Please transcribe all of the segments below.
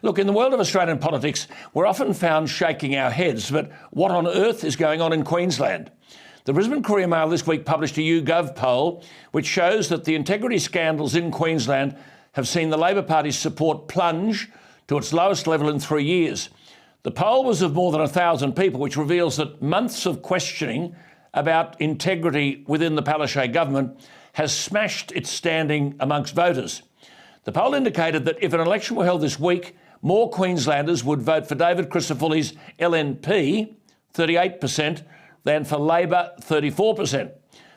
Look, in the world of Australian politics, we're often found shaking our heads, but what on earth is going on in Queensland? The Brisbane Courier Mail this week published a YouGov poll which shows that the integrity scandals in Queensland have seen the Labor Party's support plunge to its lowest level in 3 years. The poll was of more than 1,000 people, which reveals that months of questioning about integrity within the Palaszczuk government has smashed its standing amongst voters. The poll indicated that if an election were held this week, more Queenslanders would vote for David Crisafulli's LNP, 38%, than for Labor, 34%.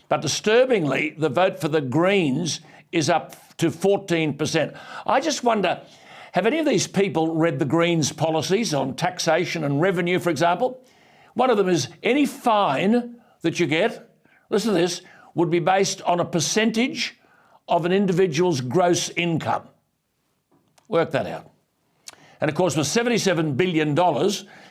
But disturbingly, the vote for the Greens is up to 14%. I just wonder, have any of these people read the Greens' policies on taxation and revenue, for example? One of them is any fine that you get, listen to this, would be based on a percentage of an individual's gross income. Work that out. And of course, with $77 billion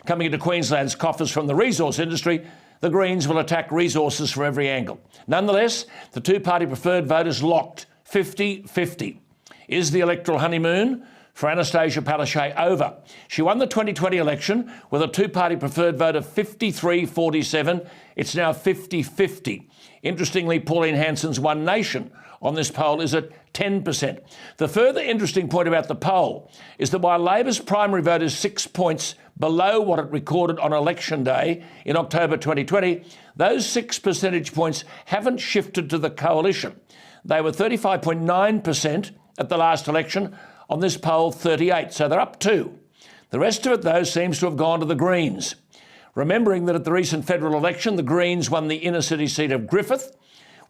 coming into Queensland's coffers from the resource industry, the Greens will attack resources from every angle. Nonetheless, the two-party preferred vote is locked 50-50. Is the electoral honeymoon for Anastasia Palaszczuk over? She won the 2020 election with a two-party preferred vote of 53-47. It's now 50-50. Interestingly, Pauline Hanson's One Nation on this poll is at 10%. The further interesting point about the poll is that while Labor's primary vote is 6 points below what it recorded on election day in October 2020, those 6 percentage points haven't shifted to the coalition. They were 35.9% at the last election. On this poll, 38, so they're up 2. The rest of it, though, seems to have gone to the Greens. Remembering that at the recent federal election, the Greens won the inner city seat of Griffith,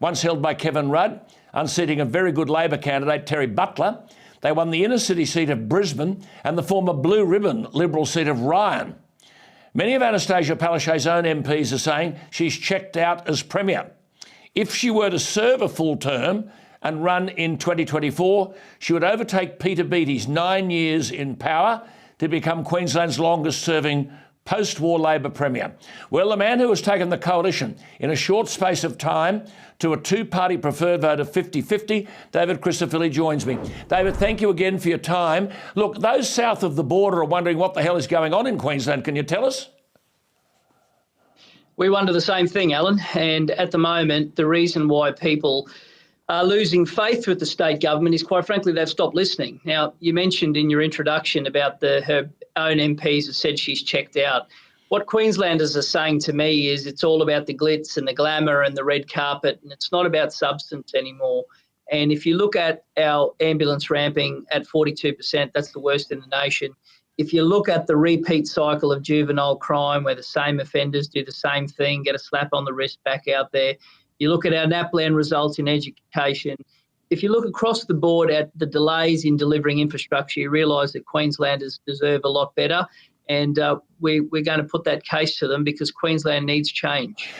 once held by Kevin Rudd, unseating a very good Labor candidate, Terry Butler. They won the inner city seat of Brisbane and the former blue ribbon Liberal seat of Ryan. Many of Anastasia Palaszczuk's own MPs are saying she's checked out as Premier. If she were to serve a full term and run in 2024, she would overtake Peter Beattie's 9 years in power to become Queensland's longest-serving post-war Labor Premier. Well, the man who has taken the coalition in a short space of time to a two-party preferred vote of 50-50, David Crisafulli, joins me. David, thank you again for your time. Look, those south of the border are wondering what the hell is going on in Queensland. Can you tell us? We wonder the same thing, Alan, and at the moment, the reason why people are losing faith with the state government is, quite frankly, they've stopped listening. Now, you mentioned in your introduction about her own MPs have said she's checked out. What Queenslanders are saying to me is it's all about the glitz and the glamour and the red carpet, and it's not about substance anymore. And if you look at our ambulance ramping at 42%, that's the worst in the nation. If you look at the repeat cycle of juvenile crime where the same offenders do the same thing, get a slap on the wrist back out there, you look at our NAPLAN results in education. If you look across the board at the delays in delivering infrastructure, you realise that Queenslanders deserve a lot better. And we're going to put that case to them because Queensland needs change.